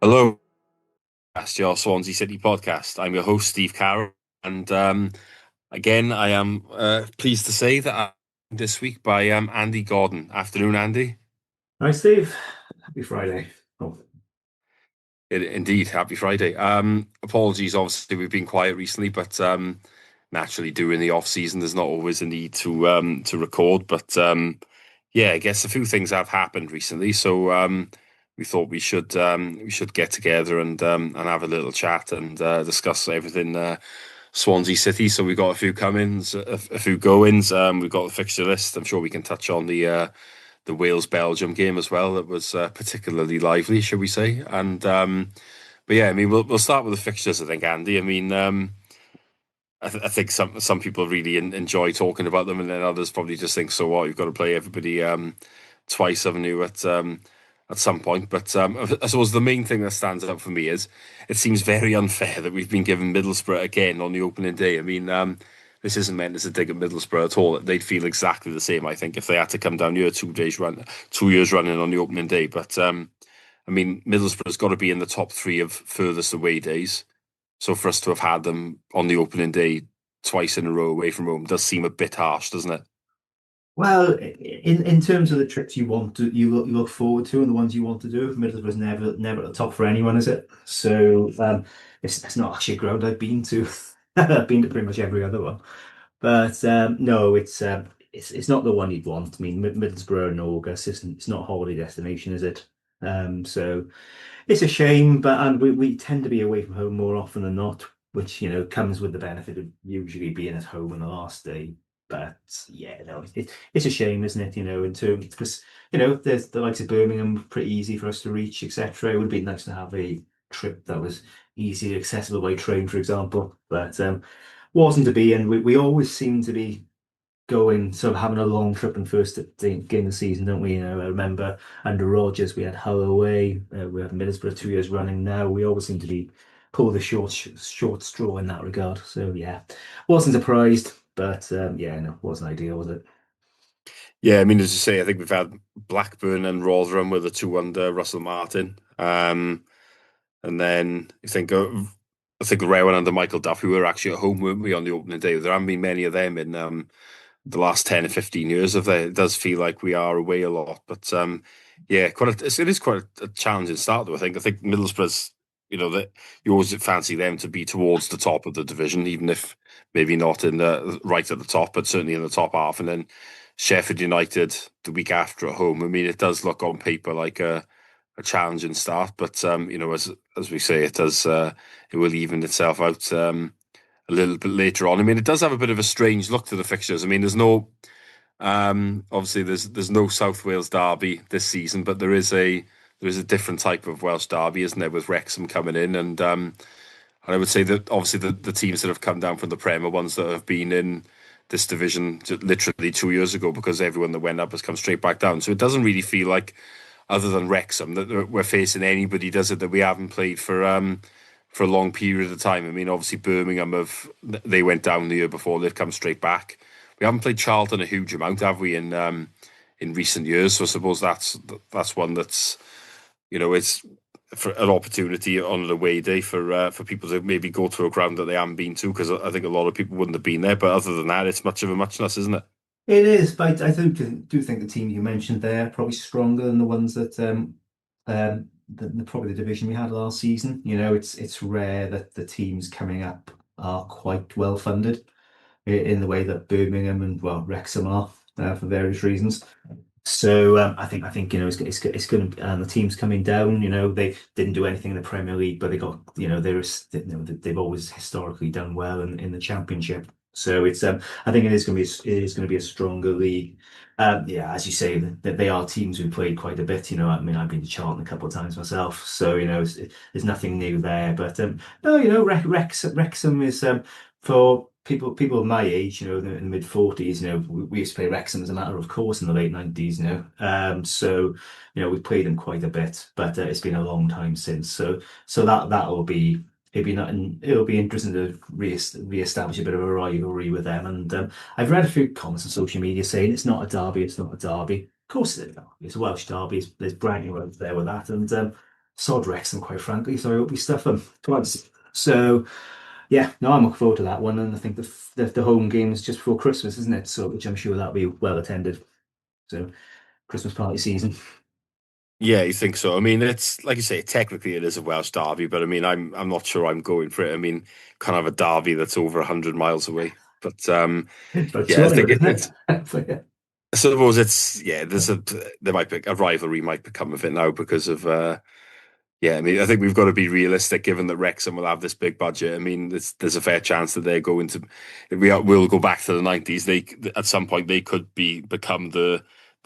Hello, that's your Swansea City podcast. I'm your host, Steve Carroll, and again, I am pleased to say that I'm this week by Andy Godden. Afternoon, Andy. Hi, Steve. Happy Friday. Oh, Indeed, happy Friday. Apologies, obviously we've been quiet recently, but naturally during the off season, there's not always a need to record. But yeah, I guess a few things have happened recently, so we thought we should get together and have a little chat and discuss everything Swansea City. So we've got a few come-ins, a few go-ins. We've got the fixture list. I'm sure we can touch on the Wales Belgium game as well. That was particularly lively, shall we say? And but yeah, I mean, we'll start with the fixtures. I think, Andy. I mean, I think some people really enjoy talking about them, and then others probably just think, so what? You've got to play everybody twice, haven't you? At some point. But I suppose the main thing that stands out for me is it seems very unfair that we've been given Middlesbrough again on the opening day. I mean, this isn't meant as a dig at Middlesbrough at all. They'd feel exactly the same, I think, if they had to come down here 2 days run, 2 years running on the opening day. But I mean, Middlesbrough's got to be in the top three of furthest away days. So for us to have had them on the opening day twice in a row away from home does seem a bit harsh, doesn't it? well, in terms of the trips you look forward to and the ones you want to do, Middlesbrough's never at the top for anyone, is it? So it's not actually a ground I've been to. I've been to pretty much every other one, but no, it's not the one you'd want. I mean, Middlesbrough in August isn't it's not a holiday destination, is it? So it's a shame, but and we tend to be away from home more often than not, which comes with the benefit of usually being at home on the last day. But yeah, no, it's a shame, isn't it? In terms because there's the likes of Birmingham pretty easy for us to reach, etc. It would be nice to have a trip that was easily accessible by train, for example, but wasn't to be, and we always seem to be going sort of having a long trip and first game of the season, don't we? I remember under Rodgers we had Hull away, we have Middlesbrough 2 years running now. We always seem to be pull the short straw in that regard. So yeah, wasn't surprised, but yeah, no, wasn't ideal, was it? Yeah, I mean, as you say, I think we've had Blackburn and Rotherham were the two under Russell Martin. And then I think the rare one under Michael Duff, who were actually at home, weren't we, on the opening day? There haven't been many of them in the last 10 or 15 years of there. It does feel like we are away a lot. But yeah, it is quite a challenging start, though, I think. I think Middlesbrough's, that you always fancy them to be towards the top of the division, even if maybe not in the right at the top, but certainly in the top half. And then Sheffield United the week after at home. I mean, it does look on paper like a challenging start, but as we say, it will even itself out a little bit later on. I mean, it does have a bit of a strange look to the fixtures. I mean, obviously there's no South Wales derby this season, but there is a different type of Welsh derby, isn't there, with Wrexham coming in, and I would say that obviously the teams that have come down from the Prem are ones that have been in this division literally 2 years ago, because everyone that went up has come straight back down. So it doesn't really feel like, other than Wrexham, that we're facing anybody, does it, that we haven't played for a long period of time. I mean, obviously Birmingham they went down the year before, they've come straight back. We haven't played Charlton a huge amount, have we, in recent years? So I suppose that's one that's it's for an opportunity on an away day for people to maybe go to a ground that they haven't been to, because I think a lot of people wouldn't have been there. But other than that, it's much of a muchness, isn't it? It is, but I do think the team you mentioned there are probably stronger than the ones that probably the division we had last season. It's rare that the teams coming up are quite well funded in the way that Birmingham and well Wrexham are for various reasons. So I think it's going to and the teams coming down. They didn't do anything in the Premier League, but they got they've always historically done well in the Championship. So it's I think it is going to be a stronger league. Yeah, as you say, that they are teams who played quite a bit. I mean, I've been to Charlton a couple of times myself, so there's nothing new there. But no, Wrexham is for people of my age, in the mid 40s, we used to play Wrexham as a matter of course in the late 90s, so we played them quite a bit, but it's been a long time since. So that'll be it'll be interesting to re-establish a bit of a rivalry with them. And I've read a few comments on social media saying it's not a derby, it's not a derby. Of course it's a derby. It's a Welsh derby. There's bragging rights there with that, and sod Wrexham, quite frankly. So I hope we stuff them twice. So yeah, no, I'm looking forward to that one, and I think the home game is just before Christmas, isn't it? So which I'm sure that'll be well attended. So Christmas party season. Yeah, you think so? I mean, it's like you say, technically it is a Welsh derby, but I mean, I'm not sure I'm going for it. I mean, kind of a derby that's over 100 miles away. But It's about yeah, I think 200, isn't it's. it? But yeah. I suppose it's yeah. There might be a rivalry might become of it now because of yeah. I mean, I think we've got to be realistic, given that Wrexham will have this big budget. I mean, there's a fair chance that they're going to. We'll go back to the 90s. They at some point they could become the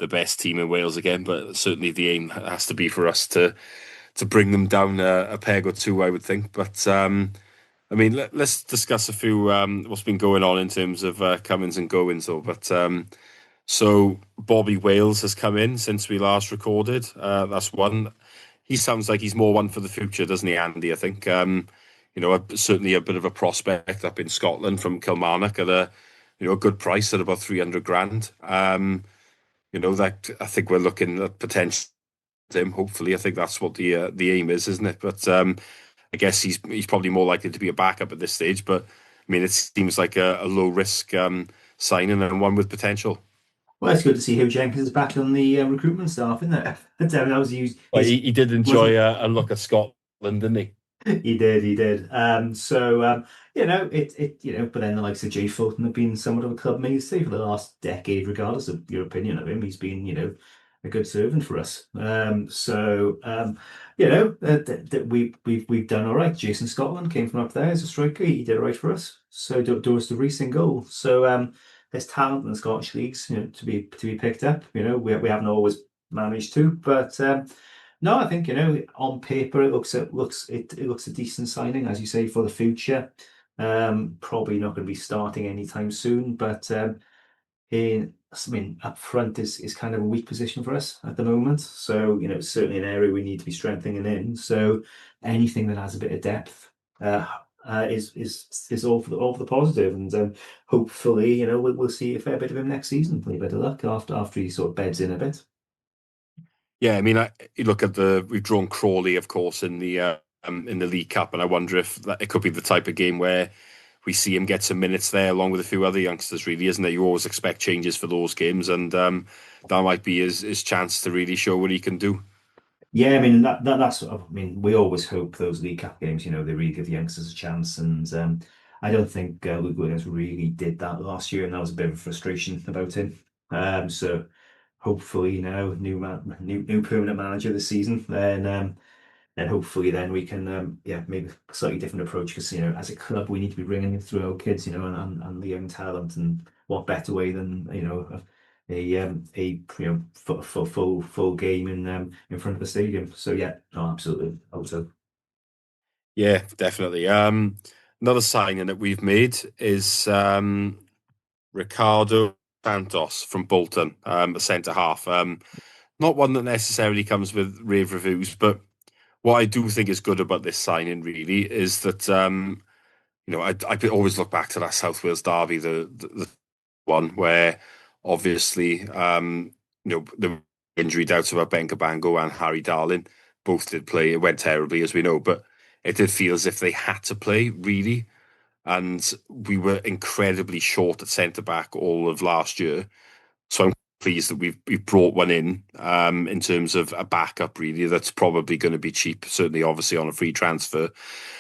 best team in Wales again, but certainly the aim has to be for us to bring them down a peg or two, I would think. But I mean, let's discuss a few what's been going on in terms of comings and goings, though. But so Bobby Wales has come in since we last recorded. That's one. He sounds like he's more one for the future, doesn't he, Andy? I think certainly a bit of a prospect up in Scotland from Kilmarnock at a good price at about 300 grand. That I think we're looking at potential him. Hopefully, I think that's what the aim is, isn't it? But I guess he's probably more likely to be a backup at this stage. But I mean, it seems like a low risk signing and one with potential. Well, it's good to see Hugh Jenkins is back on the recruitment staff, isn't it? That was Well, his he did enjoy wasn't. a look at Scotland, didn't he? He did, he did. But then the likes of Jay Fulton have been somewhat of a club mainstay for the last decade, regardless of your opinion of him. He's been, a good servant for us. We've done all right. Jason Scotland came from up there as a striker. He did all right for us. So do us the recent goal. So there's talent in the Scottish leagues, to be picked up. We haven't always managed to, but no, I think on paper it looks a decent signing, as you say, for the future. Probably not going to be starting anytime soon, but I mean, up front is kind of a weak position for us at the moment. So it's certainly an area we need to be strengthening in. So anything that has a bit of depth is all for the positive, and hopefully we'll see a fair bit of him next season. Play a bit of luck after he sort of beds in a bit. Yeah, I mean, you look at we've drawn Crawley, of course, in the League Cup, and I wonder if it could be the type of game where we see him get some minutes there, along with a few other youngsters. Really, isn't it? You always expect changes for those games, and that might be his chance to really show what he can do. Yeah, I mean that's I mean we always hope those League Cup games, they really give the youngsters a chance, and I don't think Luke Williams really did that last year, and that was a bit of frustration about him. So hopefully new permanent manager this season, then hopefully then we can maybe a slightly different approach, because as a club we need to be bringing through our kids, and the young talent, and what better way than full game in front of the stadium. So yeah, no, absolutely. Also, Yeah, definitely. Another signing that we've made is Ricardo Santos from Bolton, a centre half. Not one that necessarily comes with rave reviews, but what I do think is good about this signing really is that I always look back to that South Wales derby, the one where obviously the injury doubts about Ben Cabango and Harry Darling both did play. It went terribly, as we know, but it did feel as if they had to play really, and we were incredibly short at centre back all of last year. So I'm pleased that we've brought one in terms of a backup really that's probably going to be cheap, certainly obviously on a free transfer,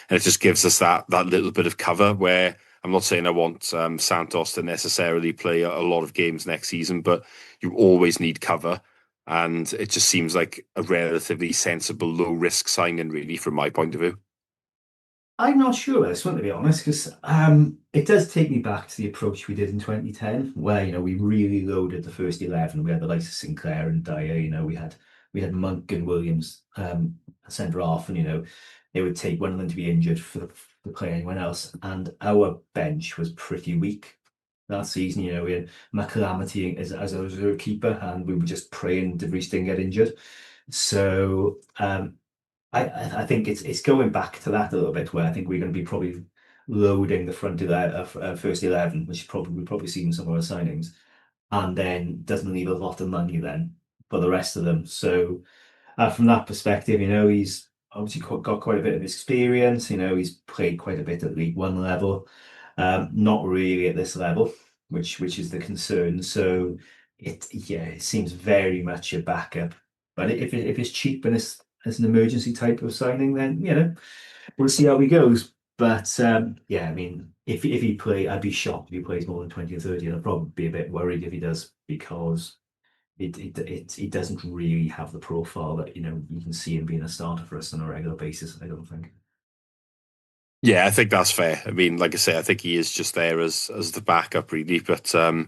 and it just gives us that little bit of cover where I'm not saying I want Santos to necessarily play a lot of games next season, but you always need cover. And it just seems like a relatively sensible, low risk signing, really, from my point of view. I'm not sure about this one, to be honest, because it does take me back to the approach we did in 2010, where we really loaded the first 11. We had the likes of Sinclair and Dyer. We had Monk and Williams centre half, and it would take one of them to be injured to play anyone else. And our bench was pretty weak that season. We had McCalamity as a reserve keeper, and we were just praying De Vries didn't get injured. So I think it's going back to that a little bit, where I think we're going to be probably loading the front of that first 11, which probably we've probably seen some of our signings, and then doesn't leave a lot of money then for the rest of them. So from that perspective, obviously got quite a bit of experience. He's played quite a bit at League One level, not really at this level, which is the concern. So it seems very much a backup. But if it's cheap and it's as an emergency type of signing, then we'll see how he goes. But yeah, I mean, if he play, I'd be shocked if he plays more than 20 or 30, and I'd probably be a bit worried if he does because it doesn't really have the profile that you can see him being a starter for us on a regular basis. I don't think. Yeah, I think that's fair. I mean, like I say, I think he is just there as the backup, really. But Yeah.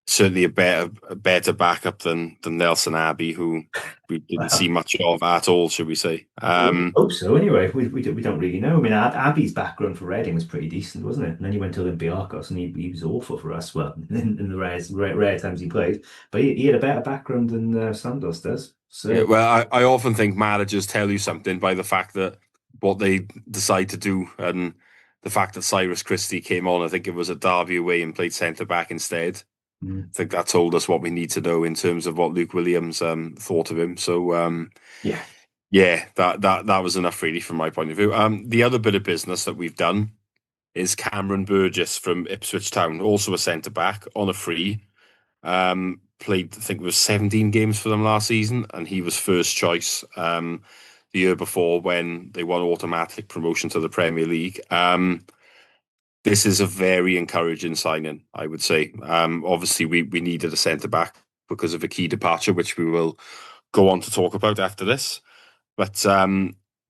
certainly a better backup than Nelson Abbey, who we didn't see Well, much of at all, should we say? hope so. Anyway, we don't really know. I mean, Abby's background for Reading was pretty decent, wasn't it? And then he went to Olympiacos, and he was awful for us. Well, in the rare times he played, but he had a better background than Santos does. Yeah, So. well, I often think managers tell you something by the fact that what they decide to do, and the fact that Cyrus Christie came on, I think it was at Derby away and played centre back instead. Mm. I think that told us what we need to know in terms of what Luke Williams thought of him. So Yeah. yeah, that was enough really from my point of view. The other bit of business that we've done is Cameron Burgess from Ipswich Town, also a centre back on a free. Played, I think it was 17 games for them last season, and he was first choice the year before when they won automatic promotion to the Premier League. This is a very encouraging signing, I would say. Obviously, we needed a centre back because of a key departure, which we will go on to talk about after this. But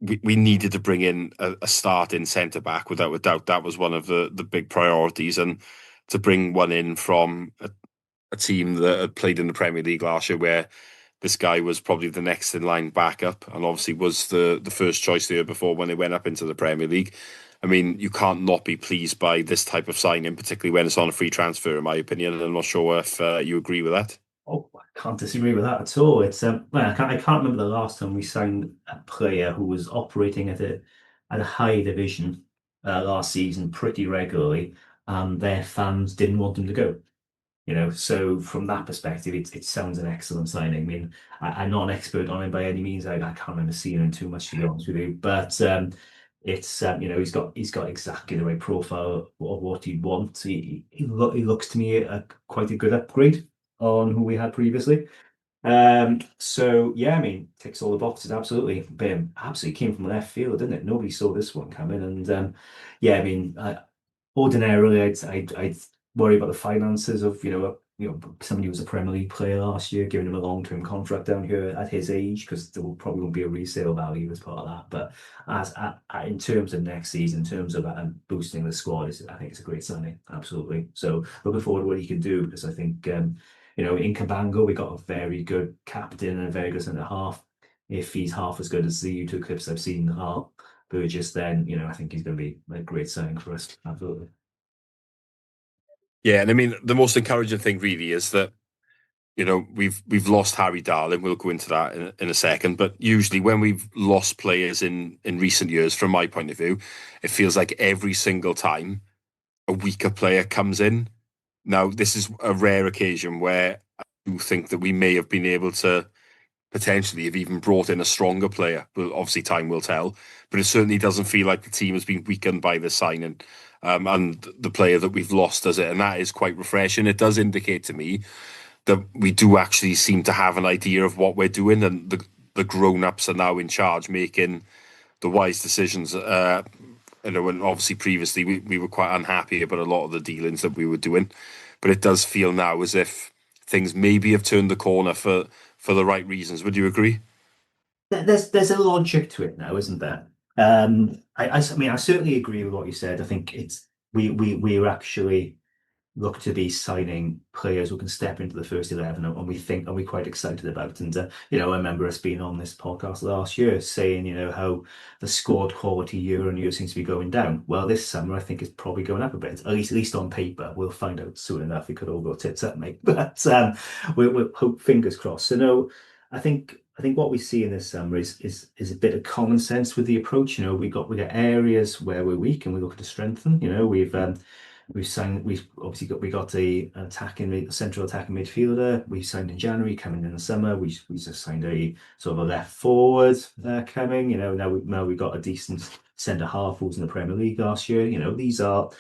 we needed to bring in a starting centre back without a doubt. That was one of the big priorities, and to bring one in from a team that had played in the Premier League last year, where this guy was probably the next in line backup, and obviously was the first choice the year before when they went up into the Premier League. I mean, you can't not be pleased by this type of signing, particularly when it's on a free transfer, in my opinion. And I'm not sure if you agree with that. Oh, I can't disagree with that at all. It's well, I can't remember the last time we signed a player who was operating at a high division last season pretty regularly, and their fans didn't want him to go. So from that perspective, it sounds an excellent signing. I mean, I'm not an expert on him by any means. I can't remember seeing him too much, to be honest with you. But it's he's got exactly the right profile of what you'd want. He looks to me quite a good upgrade on who we had previously. So yeah, I mean, ticks all the boxes, absolutely. But absolutely came from left field, didn't it? Nobody saw this one coming, and yeah, I mean, ordinarily, I'd worry about the finances of somebody who was a Premier League player last year, giving him a long-term contract down here at his age, because there will probably won't be a resale value as part of that. But in terms of next season, in terms of boosting the squad, I think it's a great signing, absolutely. So looking forward to what he can do, because I think in Cabango we got a very good captain and a very good centre half. If he's half as good as the two clips I've seen are Burgess, then I think he's going to be a great signing for us. Absolutely. Yeah, and I mean, the most encouraging thing really is that we've lost Harry Darling. We'll go into that in a second. But usually, when we've lost players in recent years, from my point of view, it feels like every single time a weaker player comes in. Now, this is a rare occasion where I do think that we may have been able to potentially have even brought in a stronger player. Well, obviously, time will tell, but it certainly doesn't feel like the team has been weakened by this signing. And the player that we've lost does it, and that is quite refreshing. It does indicate to me that we do actually seem to have an idea of what we're doing, and the grown-ups are now in charge, making the wise decisions. And obviously previously we were quite unhappy about a lot of the dealings that we were doing, but it does feel now as if things maybe have turned the corner for the right reasons. Would you agree? There's a logic to it now, isn't there? I mean, I certainly agree with what you said. I think it's we're actually look to be signing players who can step into the first 11, and we think, and we're quite excited about. And I remember us being on this podcast last year saying, how the squad quality year on year seems to be going down. Well, this summer I think it's probably going up a bit, at least on paper. We'll find out soon enough. We could all go tits up, mate. But we'll hope, fingers crossed. So no, I think what we see in this summer is a bit of common sense with the approach. We got areas where we're weak and we're looking to strengthen. We've we've obviously got a central attacking midfielder. We signed in January, coming in the summer. We just signed a sort of a left forward coming. Now we got a decent centre half who was in the Premier League last year. These are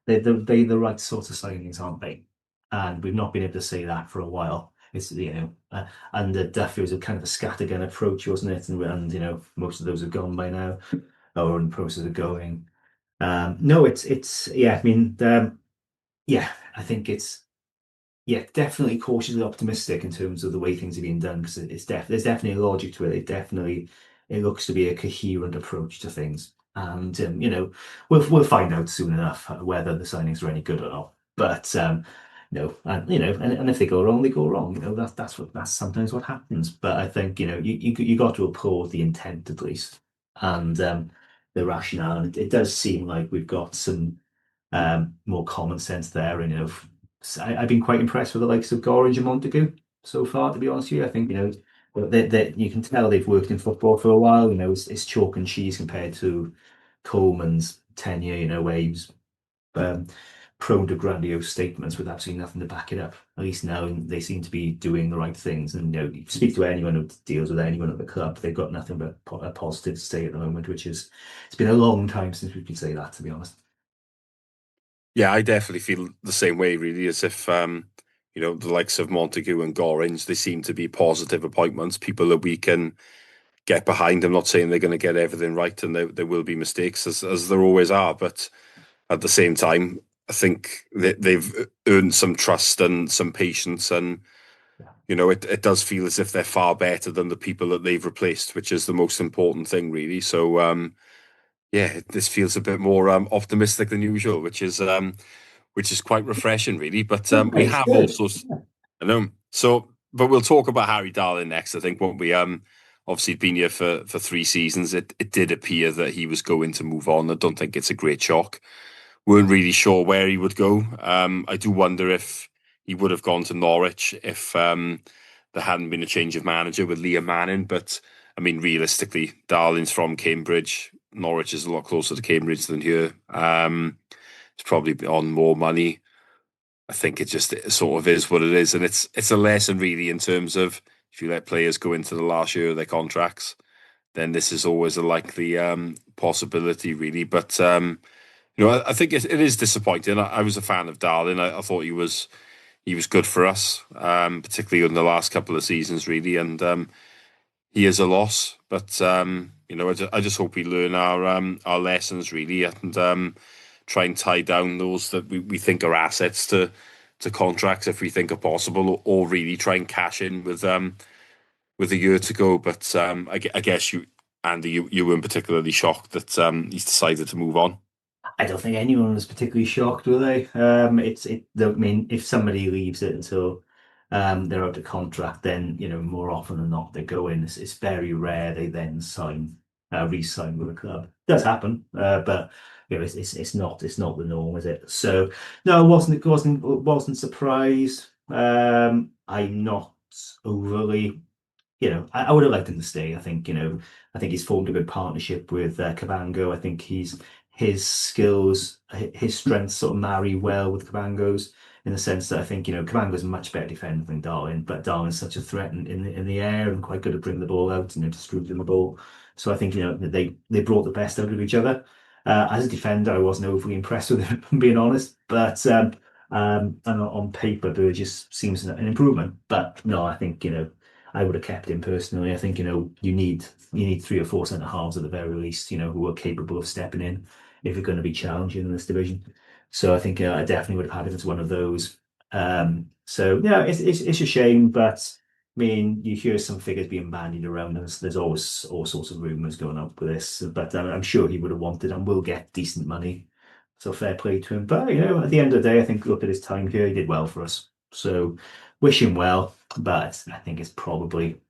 they the right sort of signings, aren't they? And we've not been able to say that for a while. It's and Duffy was a kind of a scattergun approach, wasn't it? And most of those have gone by now, or in the process of going. No, it's yeah. I mean, yeah, I think it's yeah, definitely cautiously optimistic in terms of the way things are being done because there's definitely a logic to it. It looks to be a coherent approach to things, and we'll find out soon enough whether the signings are any good or not. But and if they go wrong, they go wrong. That's sometimes what happens. But I think you got to applaud the intent at least, and the rationale. And it does seem like we've got some more common sense there. And I've been quite impressed with the likes of Gorringe and Montague so far. To be honest with you, I think that you can tell they've worked in football for a while. It's chalk and cheese compared to Coleman's tenure. Where he was um, prone to grandiose statements with absolutely nothing to back it up. At least now they seem to be doing the right things. And you speak to anyone who deals with anyone at the club, they've got nothing but a positive to say at the moment, which is it's been a long time since we could say that, to be honest. Yeah, I definitely feel the same way, really, as if the likes of Montague and Gorringe, they seem to be positive appointments, people that we can get behind. I'm not saying they're going to get everything right, and there will be mistakes, as there always are. But at the same time, I think they've earned some trust and some patience, and it does feel as if they're far better than the people that they've replaced, which is the most important thing, really. So, yeah, this feels a bit more optimistic than usual, which is quite refreshing, really. But we It's have good. also, I know. So, but we'll talk about Harry Darling next. I think, won't we? Obviously, he'd been here for 3 seasons. It did appear that he was going to move on. I don't think it's a great shock. Weren't really sure where he would go. I do wonder if he would have gone to Norwich if there hadn't been a change of manager with Liam Manning. But I mean, realistically, Darling's from Cambridge. Norwich is a lot closer to Cambridge than here. It's probably on more money. I think it sort of is what it is, and it's a lesson really in terms of if you let players go into the last year of their contracts, then this is always a likely possibility, really. But I think it is disappointing. I was a fan of Darlin. I thought he was good for us, particularly in the last couple of seasons, really. And he is a loss, but I just hope we learn our lessons really, and try and tie down those that we think are assets to contracts if we think are possible, or really try and cash in with a year to go. But I guess Andy, you weren't particularly shocked that he's decided to move on. I don't think anyone was particularly shocked, were they? I mean, if somebody leaves it until they're out of contract, then more often than not they go in. It's very rare they then re-sign with a club. It does happen, but it's not the norm, is it? So no, wasn't surprised. I'm not overly I would have liked him to stay. I think he's formed a good partnership with Cabango. I think his skills, his strengths sort of marry well with Cabango's in the sense that I think, Cabango's a much better defender than Darwin, but Darwin's such a threat in the air and quite good at bringing the ball out and distributing the ball. So I think, they brought the best out of each other. As a defender, I wasn't overly impressed with him, if I'm being honest, but and on paper, Burgess seems an improvement. But no, I think, I would have kept him personally. I think, you need three or four centre halves at the very least, who are capable of stepping in if you're going to be challenging in this division. So I think I definitely would have had him as one of those. So yeah, it's a shame, but I mean, you hear some figures being bandied around. There's always all sorts of rumours going up with this, but I'm sure he would have wanted and will get decent money. So fair play to him. But at the end of the day, I think look at his time here, he did well for us. So wish him well, but I think it's probably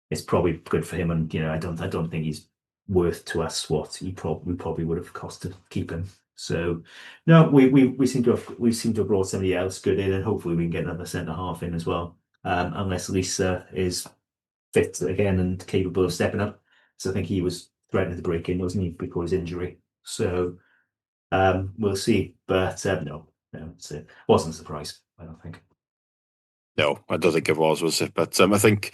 good for him. And I don't think he's worth to us what we probably would have cost to keep him. So no, we seem to have brought somebody else good in, and hopefully we can get another centre half in as well. Unless Lisa is fit again and capable of stepping up. So I think he was threatening to break in, wasn't he, before his injury? So We'll see. But no, no, it wasn't a surprise, I don't think. No, I don't think it was it? But I think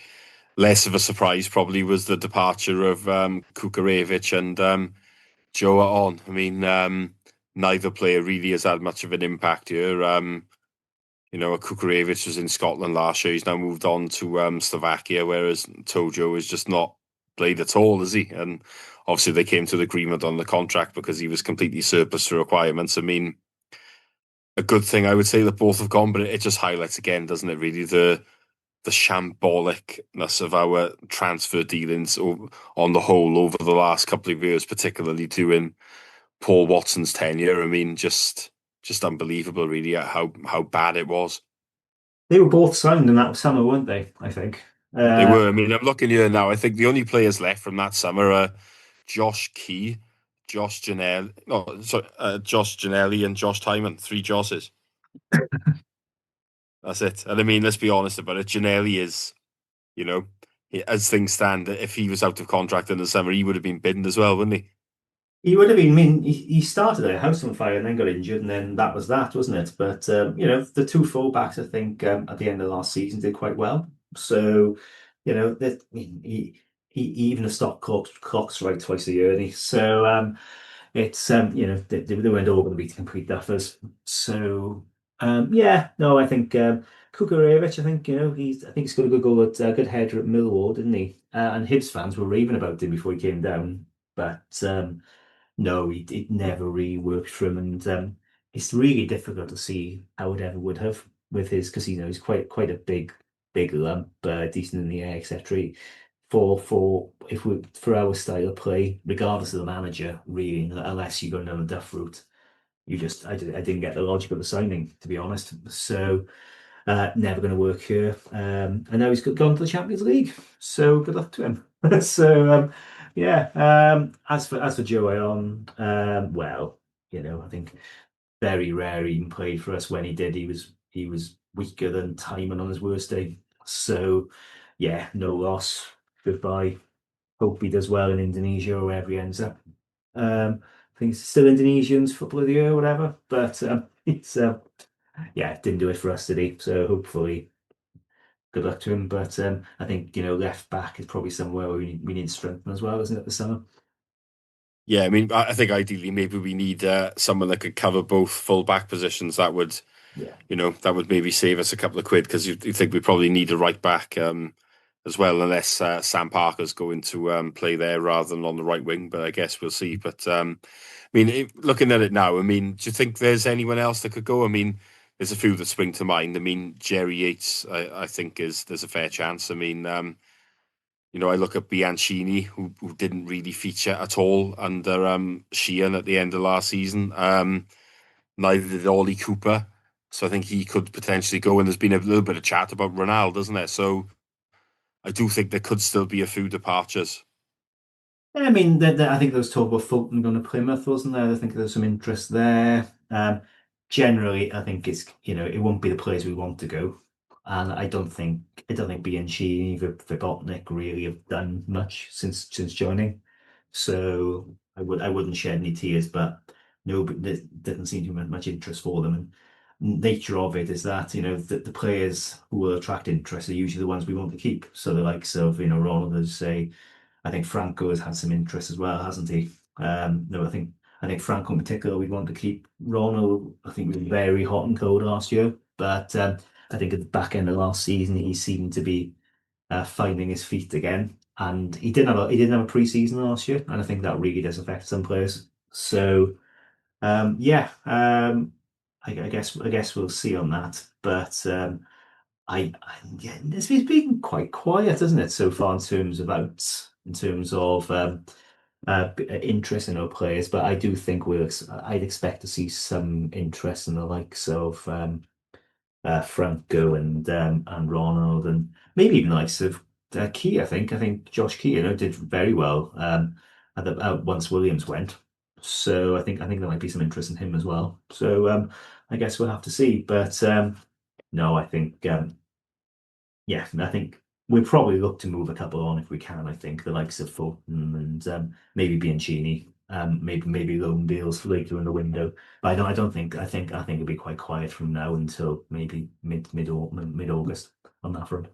less of a surprise probably was the departure of Kukarevich and Joe on. I mean, neither player really has had much of an impact here. Kukarevich was in Scotland last year. He's now moved on to Slovakia, whereas Tojo is just not played at all, is he? And obviously they came to an agreement on the contract because he was completely surplus to requirements. I mean, a good thing I would say that both have gone, but it just highlights again, doesn't it, really, the shambolicness of our transfer dealings on the whole over the last couple of years, particularly during Paul Watson's tenure. I mean, just unbelievable, really, how bad it was. They were both signed in that summer, weren't they? I think. They Uh, were. I mean, I'm looking here now. I think the only players left from that summer are Josh Key, Josh Janelle, no, sorry, Josh Janelli and Josh Timon. Three Josses. That's it. And I mean, let's be honest about it. Janelli is, you know, as things stand, if he was out of contract in the summer, he would have been binned as well, wouldn't he? he would have been. I mean, he started a house on fire and then got injured, and then that was that, wasn't it? But the two fullbacks, I think, at the end of last season did quite well. So, that he even a stop clocks right twice a year, and he so it's they weren't all going to be complete duffers. So yeah, no, I think Kukarevich, I think I think he's got a good goal at good header at Millwall, didn't he? And Hibs fans were raving about him before he came down, but no, it never really worked for him, and it's really difficult to see how it ever would have with his because he's quite a big lump, decent in the air, etc. For if we for our style of play, regardless of the manager, really, unless you go down the duff route, I didn't get the logic of the signing, to be honest. So never going to work here. And now he's gone to the Champions League. So good luck to him. So yeah. As for Joe Ion, well, I think very rare he even played for us. When he did, he was weaker than Timon on his worst day. So yeah, no loss. Goodbye. Hope he does well in Indonesia or wherever he ends up. I think it's still Indonesians football of the year or whatever. But it's yeah, didn't do it for us today. So hopefully good luck to him. But I think left back is probably somewhere where we need strength as well, isn't it, this summer? Yeah, I mean, I think ideally maybe we need someone that could cover both full back positions. Yeah. That would maybe save us a couple of quid because you think we probably need a right back as well, unless Sam Parker's going to play there rather than on the right wing. But I guess we'll see. But I mean, looking at it now, I mean, do you think there's anyone else that could go? I mean, there's a few that spring to mind. I mean, Jerry Yates, I think there's a fair chance. I mean, I look at Bianchini, who didn't really feature at all under Sheehan at the end of last season. Neither did Ollie Cooper. So I think he could potentially go. And there's been a little bit of chat about Ronaldo, doesn't there? So I do think there could still be a few departures. Yeah, I mean, I think there was talk about Fulton going to Plymouth, wasn't there? I think there's some interest there. Generally, I think it won't be the place we want to go, and I don't think Bianchi either Nick really have done much since joining. So I wouldn't shed any tears, but no, but there doesn't seem to be much interest for them. And nature of it is that the players who will attract interest are usually the ones we want to keep. So the likes of Ronald, as say. I think Franco has had some interest as well, hasn't he? No, I think Franco in particular we'd want to keep. Ronald, I think was very hot and cold last year, but I think at the back end of last season he seemed to be finding his feet again, and he didn't have a pre-season last year, and I think that really does affect some players. So yeah, I guess we'll see on that, but yeah, it's been quite quiet, isn't it, so far in terms of interest in our players. But I do think I'd expect to see some interest in the likes of Franco and Ronald and maybe even the likes of Key. I think Josh Key, did very well once Williams went. So I think there might be some interest in him as well. So I guess we'll have to see. But no, I think. Yeah, I think we'll probably look to move a couple on if we can. I think the likes of Fulton and maybe Bianchini. maybe loan deals for later in the window. But I don't think I think it'll be quite quiet from now until maybe mid August on that front.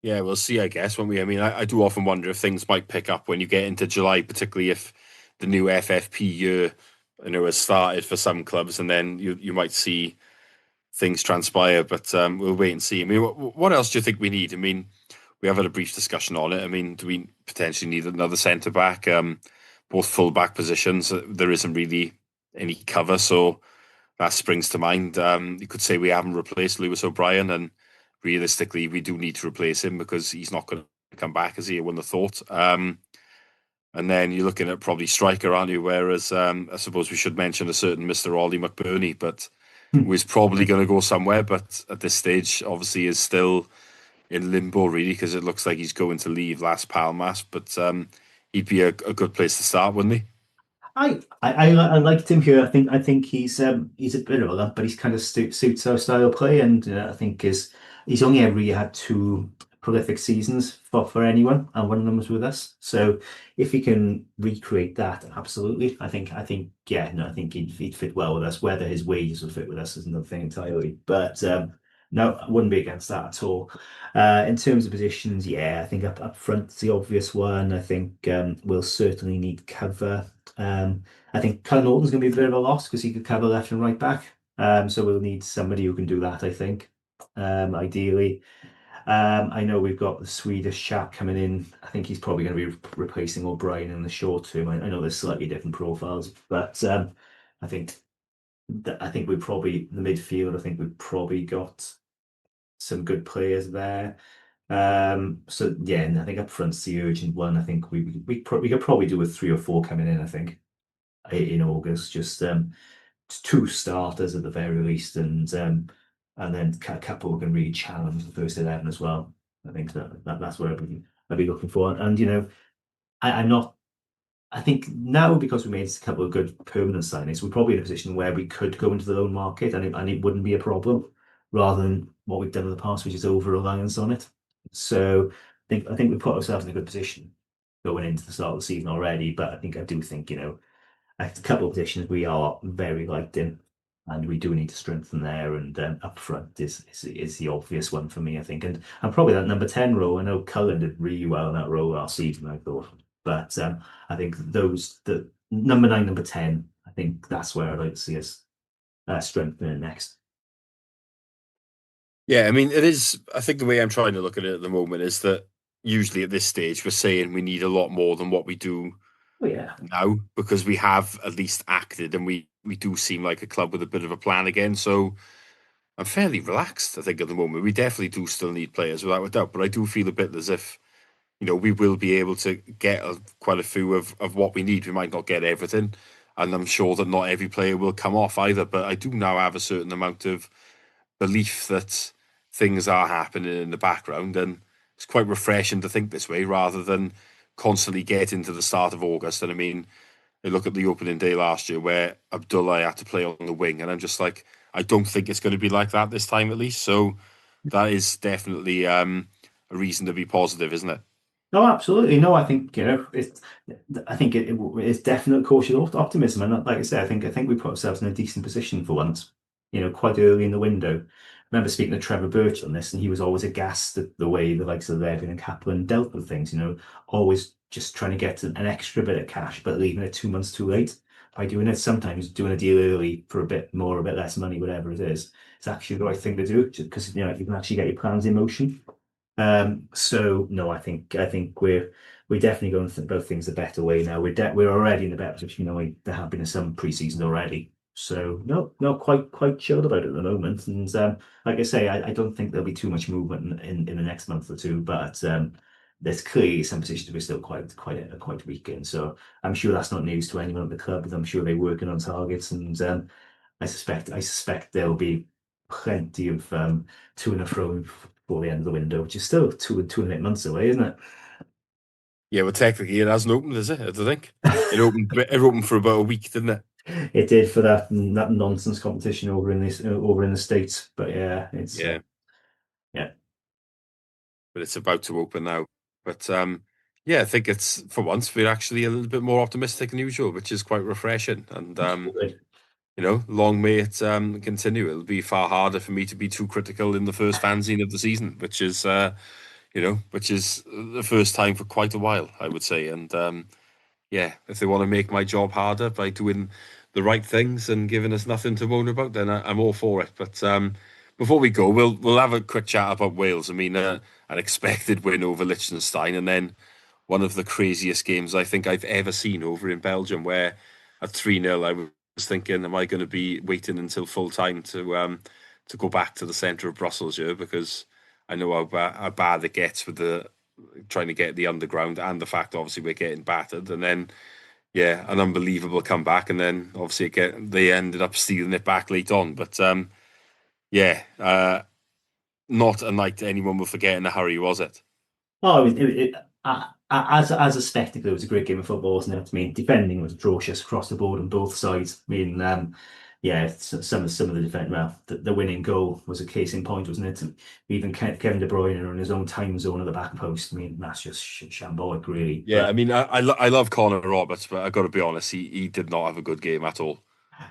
Yeah, we'll see, I guess, won't we? I mean, I do often wonder if things might pick up when you get into July, particularly if the new FFP year, has started for some clubs, and then you might see things transpire. But we'll wait and see. I mean, what else do you think we need? I mean, we have had a brief discussion on it. I mean, do we potentially need another centre back? Both full back positions, there isn't really any cover, so that springs to mind. You could say we haven't replaced Lewis O'Brien, and realistically, we do need to replace him because he's not going to come back, as he? I wouldn't have thought. And then you're looking at probably striker, aren't you? Whereas I suppose we should mention a certain Mr. Ollie McBurney, but who is probably going to go somewhere, but at this stage, obviously, is still in limbo, really, because it looks like he's going to leave Las Palmas. But he'd be a good place to start, wouldn't he? I liked him here. I think he's a bit of a lump, but he's kind of suits our style of play, and I think he's only ever really had two prolific seasons for anyone, and one of them was with us. So if he can recreate that, absolutely, I think yeah, no, I think he'd fit well with us. Whether his wages will fit with us is another thing entirely, but no, I wouldn't be against that at all. In terms of positions, yeah, I think up front it's the obvious one. I think we'll certainly need cover. I think Callum Norton's going to be a bit of a loss because he could cover left and right back. So we'll need somebody who can do that, I think, ideally. I know we've got the Swedish chap coming in. I think he's probably going to be replacing O'Brien in the short term. I know there's slightly different profiles, but I think we probably the midfield. I think we've probably got some good players there. So yeah, and I think up front's the urgent one. I think we could probably do with three or four coming in. I think in August, just two starters at the very least, and then a couple who can really challenge the first 11 as well. I think that's what I'd be looking for. And I'm not. I think now because we made a couple of good permanent signings, we're probably in a position where we could go into the loan market and it wouldn't be a problem, rather than what we've done in the past, which is over reliance on it. So I think we put ourselves in a good position going into the start of the season already. But I do think a couple of positions we are very light in, and we do need to strengthen there. And up front is the obvious one for me, I think. And probably that number 10 role. I know Cullen did really well in that role last season, I thought. But I think the number 9, number 10, I think that's where I'd like to see us strengthening next. Yeah, I mean, it is. I think the way I'm trying to look at it at the moment is that usually at this stage we're saying we need a lot more than what we do Oh yeah. now because we have at least acted and we do seem like a club with a bit of a plan again. So I'm fairly relaxed, I think, at the moment. We definitely do still need players without a doubt, but I do feel a bit as if, we will be able to get quite a few of what we need. We might not get everything, and I'm sure that not every player will come off either, but I do now have a certain amount of belief that things are happening in the background, and it's quite refreshing to think this way rather than constantly get into the start of August. And I mean, I look at the opening day last year where Abdullah had to play on the wing, and I'm just like, I don't think it's going to be like that this time at least. So that is definitely a reason to be positive, isn't it? No, absolutely. No, I think I think it's definite cautious optimism, and like I said, I think we put ourselves in a decent position for once. Quite early in the window. I remember speaking to Trevor Birch on this, and he was always aghast at the way the likes of Levin and Kaplan dealt with things. Always just trying to get an extra bit of cash, but leaving it 2 months too late by doing it. Sometimes doing a deal early for a bit more, a bit less money, whatever it is, it's actually the right thing to do because you can actually get your plans in motion. So no, I think we're definitely going to both things a better way now. We're already in a better position. There have been some pre-season already. So no, quite chilled about it at the moment. And like I say, I don't think there'll be too much movement in the next month or two. But there's clearly some positions we're still quite weak in. So I'm sure that's not news to anyone at the club. But I'm sure they're working on targets, and I suspect there'll be plenty of to and fro before the end of the window, which is still 2.5 months away, isn't Yeah, well, technically it hasn't opened, is it? I don't think it? It opened for about a week, didn't it? It did for that nonsense competition over in the States, but yeah, Yeah, yeah. but it's about to open now. But Yeah, I think it's for once we're actually a little bit more optimistic than usual, which is quite refreshing. And Absolutely. long may it continue. It'll be far harder for me to be too critical in the first fanzine of the season, which is the first time for quite a while, I would say. And yeah, if they want to make my job harder by doing the right things and giving us nothing to moan about, then I'm all for it. But before we go, we'll have a quick chat about Wales. I mean, an expected win over Liechtenstein, and then one of the craziest games I think I've ever seen over in Belgium, where at 3-0, I was thinking, am I going to be waiting until full time to go back to the centre of Brussels here? Because I know how bad it gets with the trying to get the underground and the fact obviously we're getting battered. And then yeah, an unbelievable comeback, and then obviously they ended up stealing it back late on. But yeah, not a night anyone will forget in a hurry, was it? Oh, as a spectacle, it was a great game of football, wasn't it? I mean, defending was atrocious across the board on both sides. I mean, yeah, some of the defend well, the winning goal was a case in point, wasn't it? And even Kevin De Bruyne in his own time zone at the back post. I mean, that's just shambolic, really. Yeah, But I mean, I love Connor Roberts, but I got to be honest, he did not have a good game at all.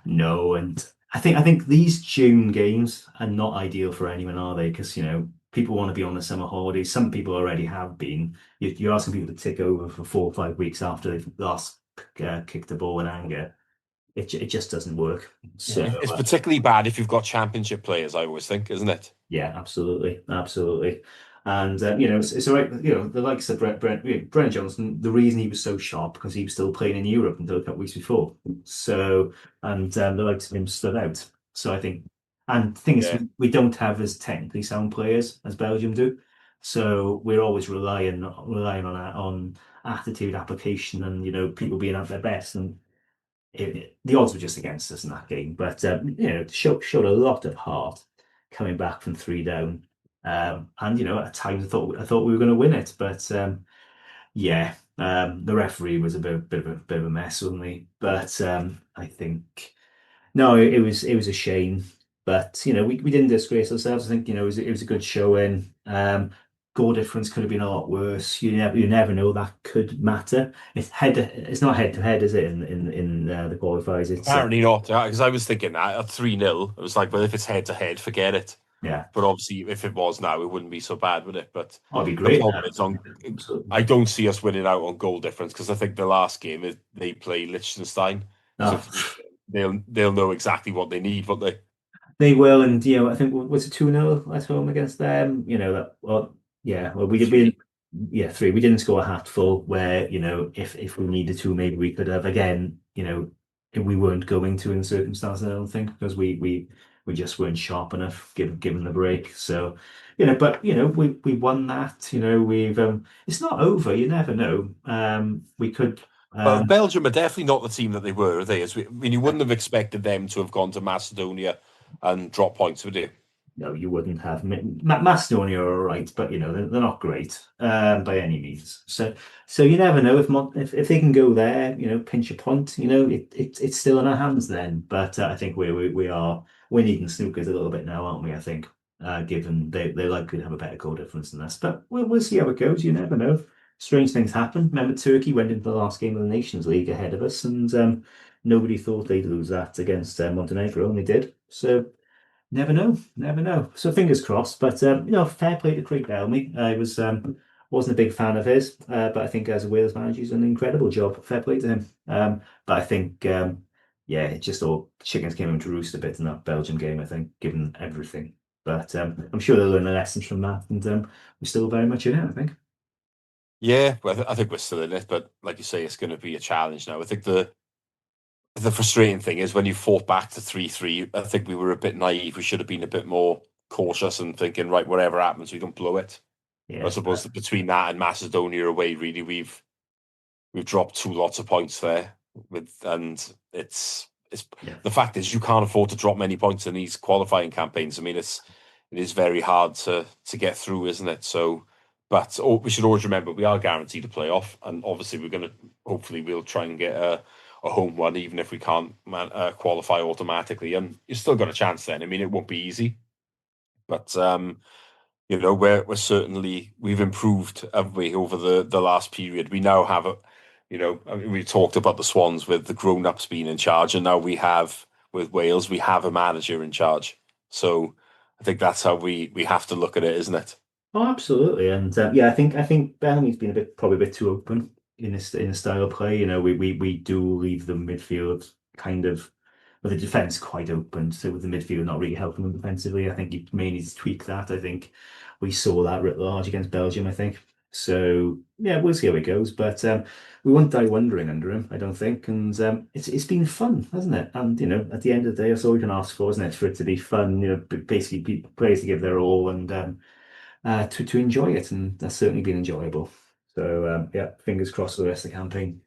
no, and I think these June games are not ideal for anyone, are they? Because people want to be on the summer holidays. Some people already have been. You're asking people to tick over for 4 or 5 weeks after they've last kicked the ball in anger. It just doesn't work. Yeah, So it's particularly bad if you've got championship players, I always think, isn't it? yeah, absolutely, absolutely. And it's all right. The likes of Brent Johnson. The reason he was so sharp because he was still playing in Europe until a couple of weeks before. So the likes of him stood out. So I think, and the thing is, Yeah. we don't have as technically sound players as Belgium do. So we're always relying on attitude, application, and people being at their best. And the odds were just against us in that game. But showed a lot of heart coming back from three down. And at times I thought we were going to win it, but yeah, the referee was a bit of a mess, wasn't he? But I think no, it was a shame, but we didn't disgrace ourselves. I think it was a good showing. Goal difference could have been a lot worse. You never know, that could matter. It's not head to head, is it? In the qualifiers, it's Apparently not, because I was thinking that at 3-0, I was like, well, if it's head to head, forget it. yeah. But obviously, if it was now, it wouldn't be so bad, would it? But Oh, it'd be the great. problem is Absolutely. I don't see us winning out on goal difference because I think the last game they play Liechtenstein, so Oh, they'll know exactly what they need, won't they? they will, and I think was it 2-0 at home against them. That well, yeah, well we didn't, Three. yeah, three. We didn't score a hatful where if we needed to, maybe we could have again. If we weren't going to in circumstances, I don't think because we just weren't sharp enough given the break. So but we won that. We've it's not over. You never know. We could. Well, Um, Belgium are definitely not the team that they were, are they? I mean, you wouldn't have expected them to have gone to Macedonia and drop points, would you? No, you wouldn't have. Macedonia are all right, but they're not great by any means. So you never know if they can go there, pinch a point, it's still in our hands then. But I think we're needing snookers a little bit now, aren't we? I think given they likely to have a better goal difference than us, but we'll see how it goes. You never know. Strange things happen. Remember, Turkey went into the last game of the Nations League ahead of us, and nobody thought they'd lose that against Montenegro, and they did. So. Never know, never know. So fingers crossed. But fair play to Craig Bellamy. I wasn't a big fan of his, but I think as a Wales manager, he's done an incredible job. Fair play to him. But I think, yeah, it just all chickens came home to roost a bit in that Belgium game. I think, given everything. But I'm sure they'll learn the lessons from that, and we're still very much in it. I think. Yeah, well, I think we're still in it, but like you say, it's going to be a challenge now. I think the frustrating thing is when you fought back to 3-3, I think we were a bit naive. We should have been a bit more cautious and thinking, right, whatever happens, we don't blow it. I Yeah, suppose that between that and Macedonia away, really, we've dropped two lots of points there. And it's yeah. the fact is you can't afford to drop many points in these qualifying campaigns. I mean, it is very hard to get through, isn't it? So, but we should always remember we are guaranteed a playoff, and obviously we're going to hopefully we'll try and get a home one, even if we can't qualify automatically. And you still got a chance then. I mean, it won't be easy, but we're certainly we've improved, haven't we, over the last period. We now have I mean, we talked about the Swans with the grown-ups being in charge, and now we have with Wales, we have a manager in charge. So I think that's how we have to look at it, isn't it? Oh, absolutely, and yeah, I think Bellamy has been probably a bit too open in his style of play. We do leave the midfield kind of, well, the defense quite open, so with the midfield not really helping them defensively. I think you may need to tweak that. I think we saw that writ large against Belgium, I think. So yeah, we'll see how it goes, but we won't die wondering under him, I don't think. And it's been fun, hasn't it? And at the end of the day, that's all we can ask for, isn't it? For it to be fun, basically players to give their all and to enjoy it, and that's certainly been enjoyable. So yeah, fingers crossed for the rest of the campaign.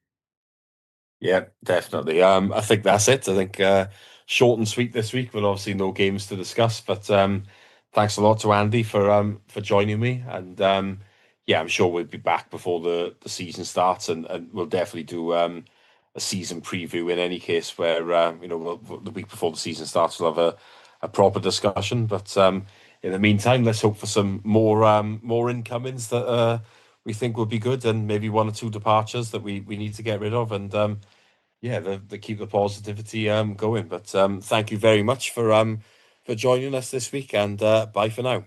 Yeah, definitely. I think that's it. I think short and sweet this week, but obviously no games to discuss. But thanks a lot to Andy for joining me, and yeah, I'm sure we'll be back before the season starts, and we'll definitely do a season preview in any case, where the week before the season starts, we'll have a proper discussion. But in the meantime, let's hope for some more incomings that we think will be good, and maybe one or two departures that we need to get rid of, and yeah, the keep the positivity going. But thank you very much for joining us this week, and bye for now.